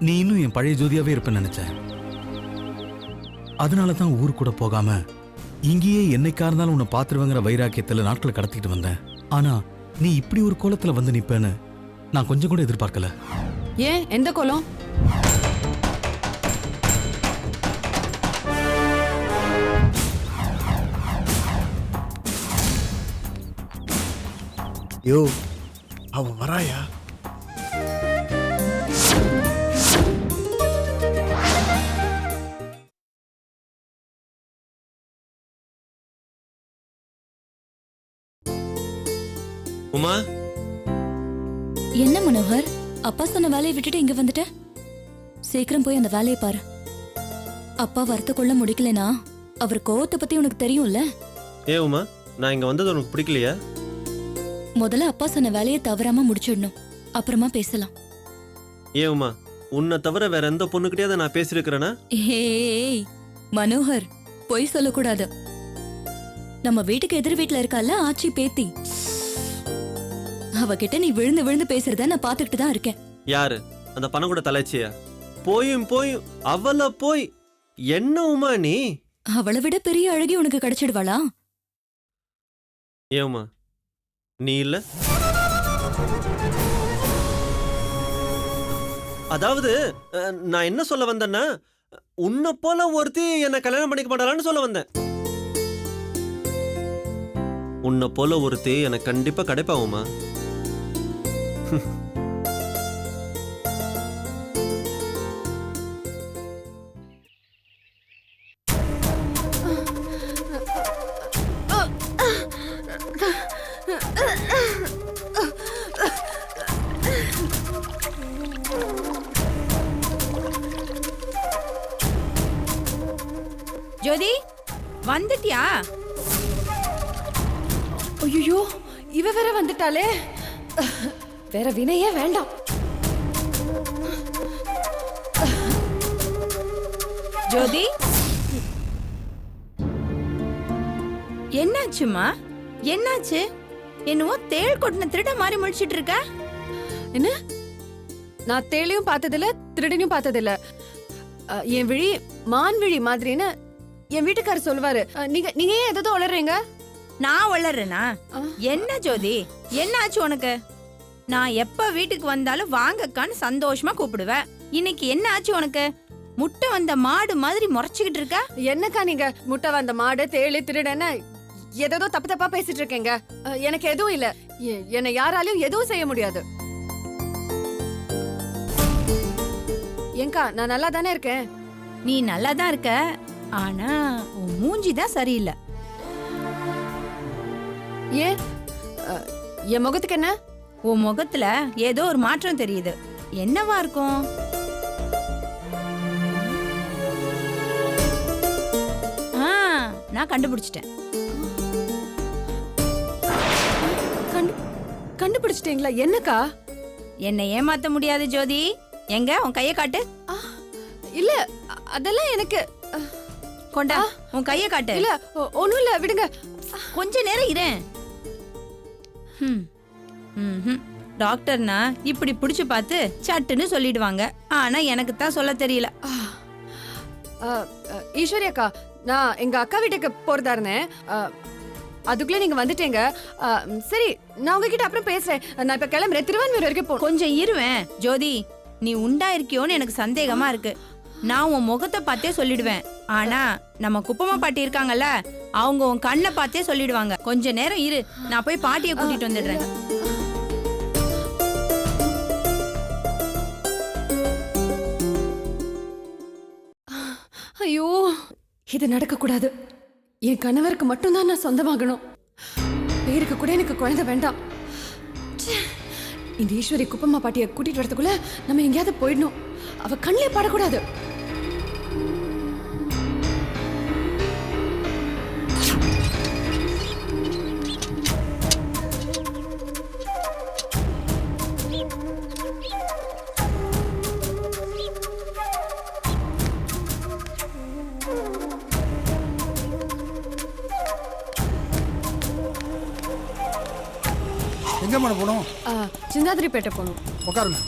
நீ இன்னும் என் பழைய ஜோதியாவே இருப்பேன்னு நினைச்சேன். அதனாலதான் ஊரு கூட போகாம இங்கேயே என்னைக்கா இருந்தாலும் உன்னை பாத்துருவேங்கிற வைராக்கியத்துல நாட்களை கடத்திட்டு வந்தேன். ஆனா நீ இப்படி ஒரு கோலத்துல வந்து நிப்பேன்னு நான் கொஞ்சம் கூட எதிர்பார்க்கல. ஏன், எந்த கோலம்? யோ, அவ வராயா? உமா, என்ன மனோகர், அப்பா சொன்ன வேலையை விட்டுட்டு இங்க வந்துட்ட? சீக்கிரம் போய் அந்த வேலையை பாரு. அப்பா வரத்த கொள்ள முடிக்கலனா அவர் கோவத்தை பத்தி உனக்கு தெரியும்ல. ஏ உமா, நான் இங்க வந்தது உனக்கு பிடிக்கலையா? முதல்ல அப்பா சொன்ன வேலையை தவறாம முடிச்சிடணும், அப்புறமா பேசலாம். ஏ உமா, உன்னை தவிர வேற எந்த பொண்ணுகிட்டயாவது நான் பேசிருக்கிறேனா? ஏய் மனோகர், பொய் சொல்லக்கூடாது. நம்ம வீட்டுக்கு எதிர் வீட்டுல இருக்கால ஆச்சி பேத்தி, அவகிட்ட நீ விழுந்து விழுந்து பேசுறத நான் பாத்துக்கிட்டு தான் இருக்கேன். யாரு அந்த பணம் கூட தலைச்சியா? போயும் போயும் அவள போய் என்ன உமா நீ? அவளை விட பெரிய அழகி உனக்கு கிடைச்சிடுவாளா? ஏ உமா, நீ இல்ல. அதாவது நான் என்ன சொல்ல வந்தேன்னா, உன்னை போல ஒருத்தி என்ன கல்யாணம் பண்ணிக்க மாட்டாளான்னு சொல்ல வந்தேன். உன்னை போல ஒருத்தி எனக்கு கண்டிப்பா கிடைப்பாவுமா? ஜோதி, வந்துட்டியா? ஐயோ, இவ வேற வந்துட்டாளே. வேற வினையே வேண்டாம். ஜோதி, என்னாச்சுமா? என்னாச்சு? என்னவோ தேள் கொட்டின திருட மாதிரி முழிச்சிட்டு இருக்க. என்ன? நான் தேளையும் பார்த்ததில்ல, திருடனையும் பார்த்ததில்ல. என் விழி மான் விழி மாதிரின்னு என் வீட்டுக்காரர் சொல்லுவாரு. நீங்க நீங்க ஏன் ஏதோ உளறீங்க? நான் வளர்றேனா? என்ன ஜோதி, என்ன ஆச்சு உனக்கு? நான் எப்ப வீட்டுக்கு வந்தாலும் வாங்கக்கான்னு சந்தோஷமா கூப்பிடுவேன். இன்னைக்கு என்ன ஆச்சு உனக்கு? முட்டை வந்த மாடு மாதிரி முறைச்சுக்கிட்டு இருக்க. என்னக்கா நீங்க முட்டை வந்த மாடு தேளி திருடன்னு ஏதோ தப்பு தப்பா பேசிட்டு இருக்கீங்க. எனக்கு எதுவும் இல்ல. என்னை யாராலையும் எதுவும் செய்ய முடியாது. ஏங்கா, நான் நல்லா தானே இருக்கேன். நீ நல்லா தான் இருக்க, ஆனா உன் மூஞ்சி தான் சரியில்லை. ஏன், என் முகத்துக்கு என்ன? உன் முகத்துல ஏதோ ஒரு மாற்றம் தெரியுது. என்னவா இருக்கும்? நான் கண்டுபிடிச்சிட்டேன். கண்டுபிடிச்சிட்டீங்களா? என்னக்கா? என்னை ஏமாத்த முடியாது ஜோதி. எங்க உன் கைய காட்டு. இல்ல, அதெல்லாம் எனக்கு. கொண்டா உன் கைய காட்டு. இல்ல, ஒண்ணும் இல்ல, விடுங்க. கொஞ்ச நேரம் இரு. டாக்டர்னா இப்படி புடிச்சு பார்த்து சட்டுன்னு சொல்லிடுவாங்க. ஆனா எனக்கு தான் சொல்ல தெரியல. ஈஸ்வரி அக்கா, நான் எங்க அக்கா வீட்டுக்கு போறதா இருந்தேன். அதுக்குள்ள நீங்க வந்துட்டீங்க. சரி, நான் உங்ககிட்ட அப்புறம் பேசுறேன். நான் இப்ப கிளம்புறேன். திருவான்மூர் வரைக்கும் போ. கொஞ்சம் இருவேன் ஜோதி. நீ உண்டா இருக்கியோன்னு எனக்கு சந்தேகமா இருக்கு. நான் உன் முகத்தை பார்த்தே சொல்லிடுவேன். ஆனா நம்ம குப்பமா பாட்டி இருக்காங்கல்ல, அவங்க உன் கண்ணை பார்த்தே சொல்லிடுவாங்க. கொஞ்ச நேரம் இரு, நான் போய் பாட்டியை கூட்டிட்டு வந்துடுறேன். ஐயோ, இது நடக்க கூடாது. என் கணவருக்கு மட்டும்தான் நான் சொந்தமாகணும். பேருக்கு கூட எனக்கு குழந்தை வேண்டாம். இந்த ஈஸ்வரி குப்பம்மா பாட்டியை கூட்டிட்டு வரதுக்குள்ள நம்ம எங்கேயாவது போயிடணும். அவ கண்ணிலே படக்கூடாது. எங்க மேடம் போகணும்? சிந்தாதிரிப்பேட்டை போகணும். உட்காருங்க.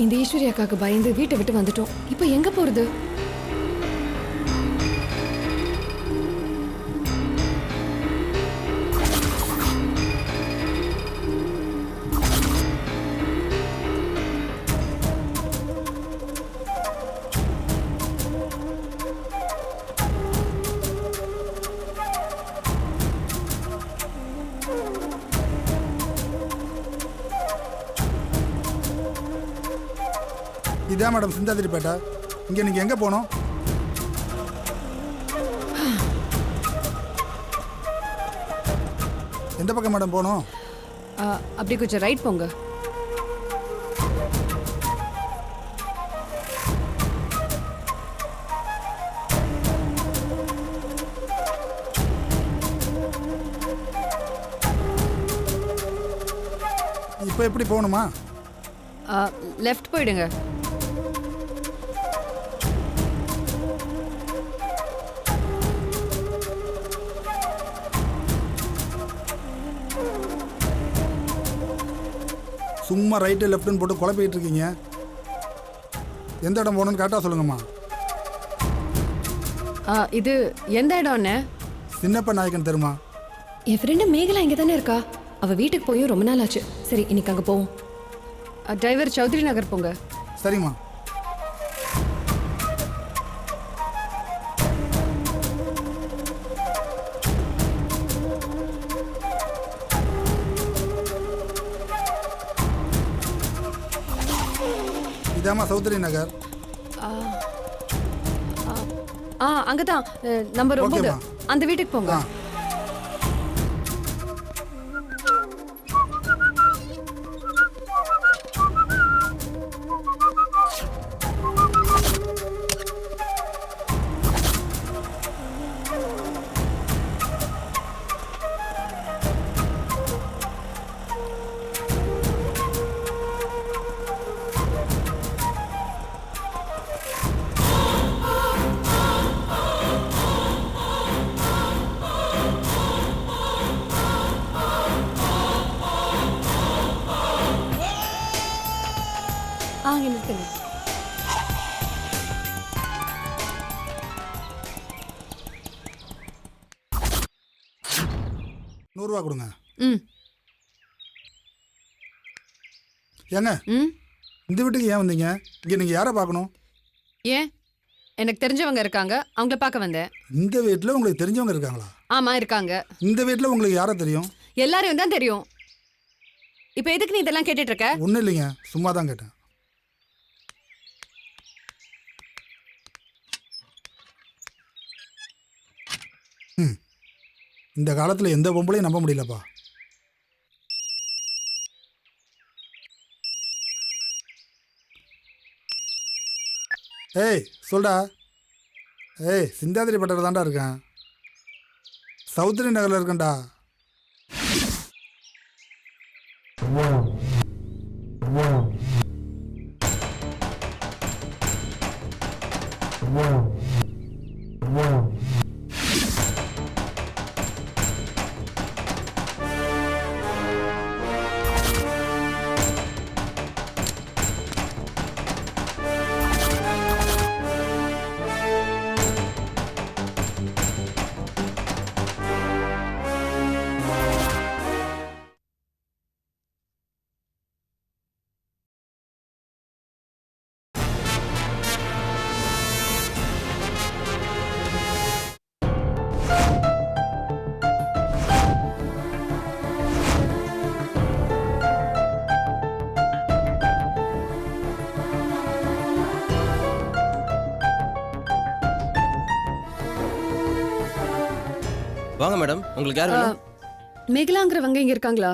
இந்த ஈஸ்வரி அக்காக்கு பயந்து வீட்டை விட்டு வந்துட்டோம். இப்போ எங்க போறது? இதான் மேடம் சிந்தாதிரிப்பேட்டை. இங்கே நீங்கள் எங்கே போகணும்? எந்த பக்கம் மேடம் போகணும்? அப்படி கொஞ்சம் ரைட் போங்க. இப்போ எப்படி போகணுமா? லெஃப்ட் போயிடுங்க. சும்மா ரைட்டு லெஃப்ட்டுன்னு போட்டு குழப்பிக்கிட்டு இருக்கீங்க. எந்த இடம் போகணுன்னு கரெக்டாக சொல்லுங்கம்மா. இது எந்த இடம்னு? சின்னப்ப நாயக்கன் தெருமா? என் ஃப்ரெண்டு மேகலா இங்கே தானே இருக்கா. அவள் வீட்டுக்கு போயும் ரொம்ப நாள் ஆச்சு. சரி, இன்னைக்கு அங்கே போவோம். டிரைவர் சௌத்ரி நகர் போங்க. சரிம்மா. இதாம்மா சௌத்ரி நகர். அங்கே தான் நம்பர் 9. ஓகேம்மா. அந்த வீட்டுக்கு போங்க. இங்கே நிறுத்துங்க. ₹100 கொடுங்க. ம் ஏங்க ம் இந்த வீட்டுக்கு ஏன் வந்தீங்க? இங்கே நீங்கள் யாரை பார்க்கணும்? ஏன்? எனக்கு தெரிஞ்சவங்க இருக்காங்க, அவங்கள பார்க்க வந்தேன். இந்த வீட்டில் உங்களுக்கு தெரிஞ்சவங்க இருக்காங்களா? ஆமாம், இருக்காங்க. இந்த வீட்டில் உங்களுக்கு யாரை தெரியும்? எல்லாரையும் தான் தெரியும். இப்போ எதுக்கு நீ இதெல்லாம் கேட்டுட்டு இருக்க? ஒன்றும் இல்லைங்க, சும்மா தான் கேட்டேன். இந்த காலத்தில் எந்த பொம்பளையும் நம்ப முடியலப்பா. ஏய் சொல்டா. ஏய் சிந்தாதிரி பட்டர் தான்டா இருக்கேன். சௌத்ரி நகரில் இருக்கேன்டா. வாங்க மேடம், உங்களுக்கு யார் வேணும்? மேகலாங்கிறவங்க இங்க இருக்காங்களா?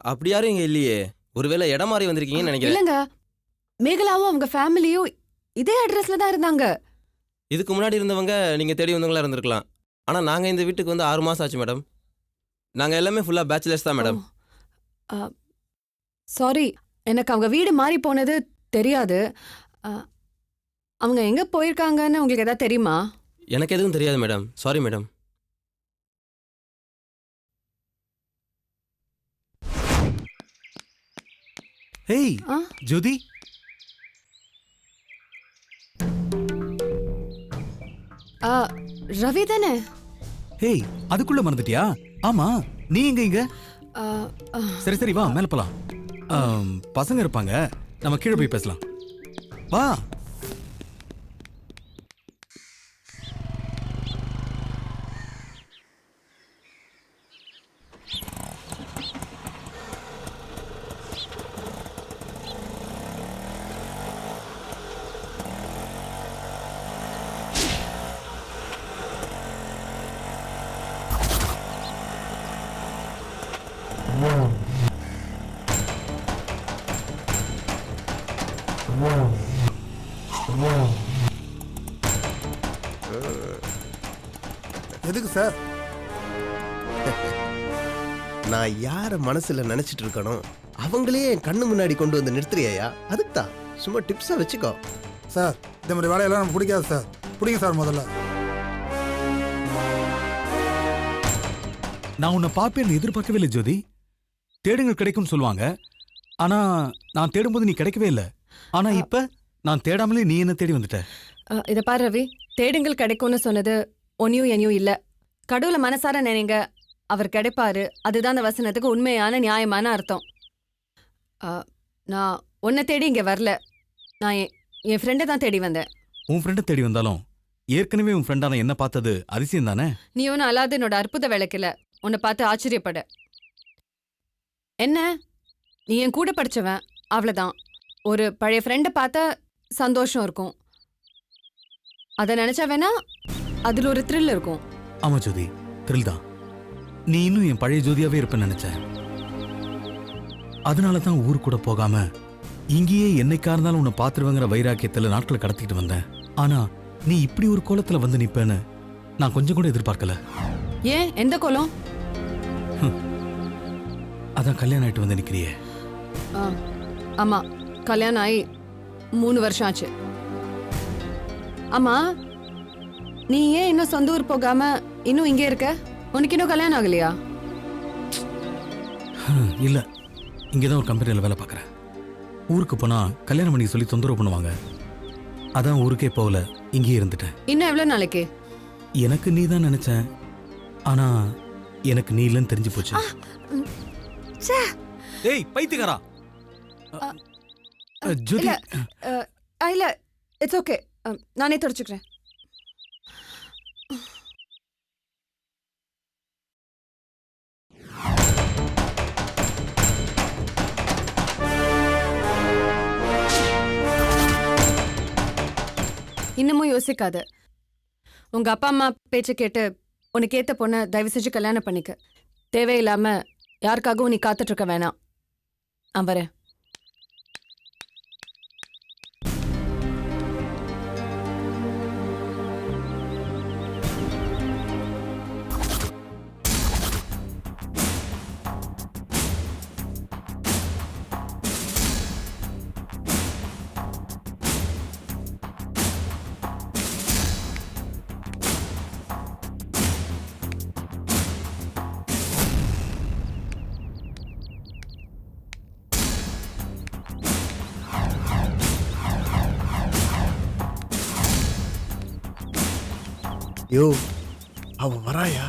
அப்படி யாரும் இங்க இல்லையே. ஒருவேளை இடம் மாறி வந்திருக்கீங்கன்னு நினைக்கிறேன். இல்லங்க, மேகலாவும் அவங்க ஃபேமிலியும் இதே அட்ரஸ்ல தான் இருந்தாங்க. இதுக்கு முன்னாடி இருந்தவங்க நீங்க தேடி வந்தவங்களா இருந்திருக்கலாம். ஆனா நாங்க இந்த வீட்டுக்கு வந்து 6 மாசம் ஆச்சு மேடம். நாங்க எல்லாமே ஃபுல்லா பேச்சுலர்ஸ் தான் மேடம். சாரி, எனக்கு அவங்க வீடு மாறி போனது தெரியாது. அவங்க எங்க போயிருக்காங்கன்னு உங்களுக்கு ஏதாவது தெரியுமா? எனக்கு எதுவும் தெரியாது மேடம். Sorry madam. ஏய் ஆ? ஜோதி, ஆ, ரவி தானே? ஹேய், அதுக்குள்ள மறந்துட்டியா? ஆமா, நீ எங்க இங்க? ஆ, ஆ, சரி சரி, வா மேல போலாம். பசங்க இருப்பாங்க, நம்ம கீழே போய் பேசலாம். வா. எதுக்கு சார்? நான் யார மனசுல நினைச்சிட்டு இருக்கனோ அவங்களே என் கண்ணு முன்னாடி கொண்டு வந்து நிறுத்துறியா? அதுக்கு தான் சும்மா டிப்ஸா வச்சுக்கோ. சார், இந்த மாதிரி வேலையெல்லாம் நமக்கு பிடிக்காது சார். பிடிங்க சார் முதல்ல. நான் உன்னை பாப்பேன்னு எதிர்பார்க்கவே இல்லை ஜோதி. தேடுங்கள் கிடைக்கும்னு சொல்லுவாங்க, ஆனா நான் தேடும்போது நீ கிடைக்கவே இல்லை. ஆனா இப்ப நான் தேடாமலே நீ என்ன தேடி வந்துட்ட. இத பாரு ரவி, தேடுங்கள் கிடைக்கும்னு சொன்னது ஒன்னியும் என்னையும் இல்ல. கடவுளை மனசார நினைங்க, அவர் கிடைப்பாரு. அதுதான் அந்த வசனத்துக்கு உண்மையான நியாயமான அர்த்தம். நான் உன்னை தேடி இங்க வரல, நான் என் ஃப்ரெண்டை தான் தேடி வந்தேன். உன் ஃப்ரெண்டை தேடி வந்தாலும் ஏற்கனவே உன் ஃப்ரெண்டான என்ன பார்த்தது அதிசயம் தானே? நீ ஒன்னும் அல்லாத என்னோட அற்புத விளக்கல, உன்னை பார்த்து ஆச்சரியப்பட. என்ன, நீ என் கூட படிச்சவன், அவ்வளவுதான். ஒரு பழைய ஃப்ரெண்டை பார்த்தா சந்தோஷம் இருக்கும், அதை நினைச்சா வேணா அதுல ஒரு த்ரில் இருக்கும். ஆமா ஜோதி, த்ரில் தான். நீ இன்னும் என் பழைய ஜோதியாவே இருப்பேன்னு நினைச்சேன். அதனால தான் ஊரு கூட போகாம இங்கேயே என்னைக்கா இருந்தாலும் உன்னை பாத்துருவேங்கிற வைராக்கியத்துல நாட்களை கடத்திட்டு வந்தேன். ஆனா நீ இப்படி ஒரு கோலத்துல வந்து நிப்பேன்னு நான் கொஞ்சம் கூட எதிர்பார்க்கல. ஏன், எந்த கோலம்? அதான் கல்யாணம் ஆயிட்டு வந்து நிக்கிறியே. ஆமா, கல்யாணம் ஆகி 3 வருஷம் ஆச்சு. ஆமா, நீ ஏன் இன்னும் சொந்த ஊர் போகாம இன்னும் இங்கே இருக்க? உனக்கு இன்னும் கல்யாணம் ஆகலையா? இல்ல, இங்கதான் ஒரு கம்பெனியில் வேலை பார்க்குறேன். ஊருக்கு போனா கல்யாணம் பண்ணி சொல்லி தொந்தரவு பண்ணுவாங்க. அதான் ஊருக்கே போகல, இங்கேயே இருந்துட்டேன். இன்னும் எவ்வளவு நாளைக்கு? எனக்கு நீ தான் நினைச்சேன், ஆனா எனக்கு நீ இல்லைன்னு தெரிஞ்சு போச்சு. ஏய் பைத்தியக்காரா! ஜோதி, இல்ல, இட்ஸ் ஓகே, நானே தொடச்சுக்கிறேன். இன்னமும் யோசிக்காத. உங்க அப்பா அம்மா பேச்ச கேட்டு உனக்கு ஏத்த பொண்ண தயவு செஞ்சு கல்யாணம் பண்ணிக்க. தேவையில்லாம யாருக்காகவும் நீ காத்துட்டு இருக்க வேணாம். நான் வரேன். யோ, அவ வராயா?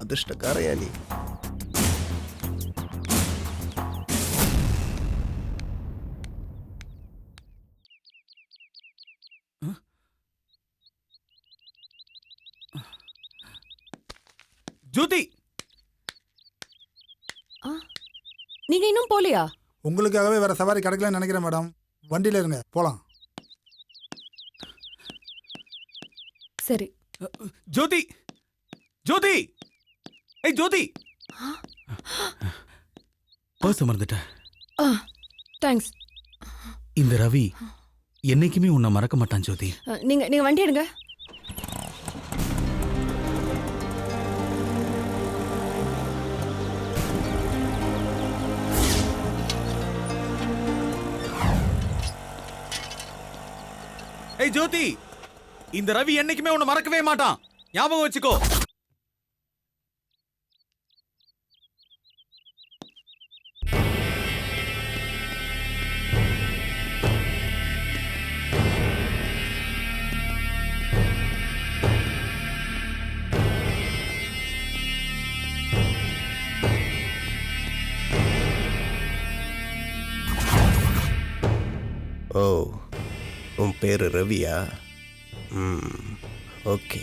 அதிர்ஷ்டக்காரையா நீ? ஜோதி, நீங்க இன்னும் போலியா? உங்களுக்காகவே வேற சவாரி கிடைக்கலன்னு நினைக்கிறேன் மேடம். வண்டியில இருங்க, போலாம். சரி. ஜோதி, ஜோதி, ஏய் ஜோதி, பர்ஸ் மறந்துட்டேன். தேங்க்ஸ். இந்த ரவி என்னைக்குமே உன்னை மறக்க மாட்டான் ஜோதி. நீங்க வண்டி எடுங்க. ஏய் ஜோதி, இந்த ரவி என்னைக்குமே உன்னை மறக்கவே மாட்டான், ஞாபகம் வச்சுக்கோ. ஓ, உன் பேர் ரவியா? ஓகே.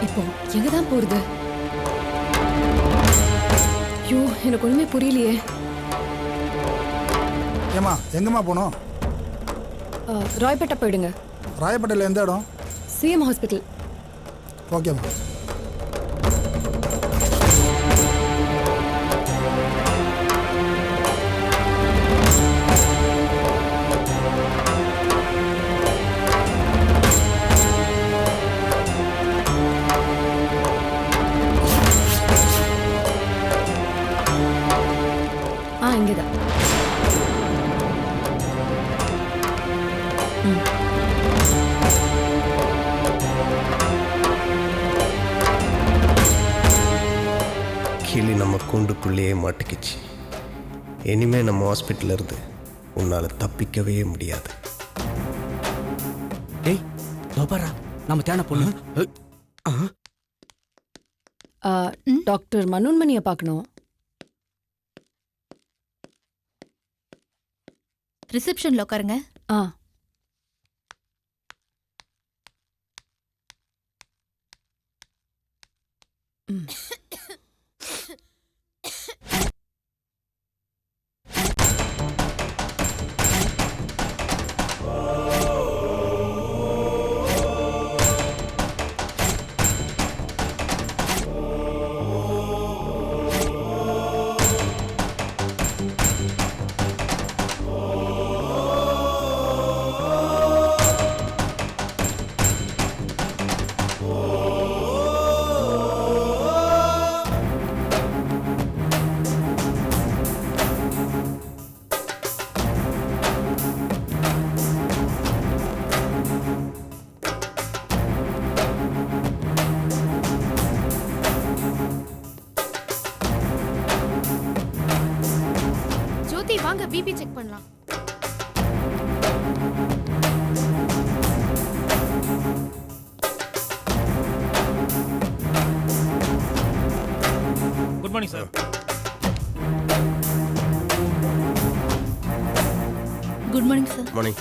இப்போ எங்க தான் போறது? ஐயோ, எனக்கு ஒண்ணுமே புரியலையே. ஏம்மா எங்கம்மா போகணும்? ராய்பேட்டை போயிடுங்க. ராயப்பேட்டையில் எந்த இடம்? CM hospital. ஓகேம்மா. இங்கதான். கிளி நம்ம கூண்டுக்குள்ளேயே மாட்டிக்கிச்சு. இனிமே நம்ம ஹாஸ்பிட்டல்ல இருந்து உன்னால தப்பிக்கவே முடியாது. டேய் தோபரா, நம்ம தேன பொண்ணு. டாக்டர் மனோன்மணியை பார்க்கணும். ரிசப்ஷன்ல உட்காருங்க. ஆ. வாங்க பிபி செக் பண்ணலாம். Good morning sir. Good morning sir. Morning.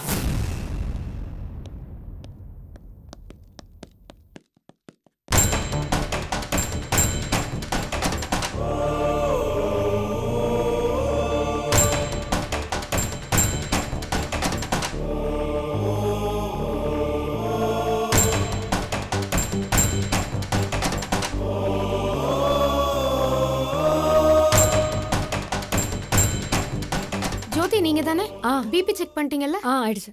Jyothi நீங்க தானே? பிபி செக் பண்ணிட்டீங்கல்ல? ஆயிடுச்சு.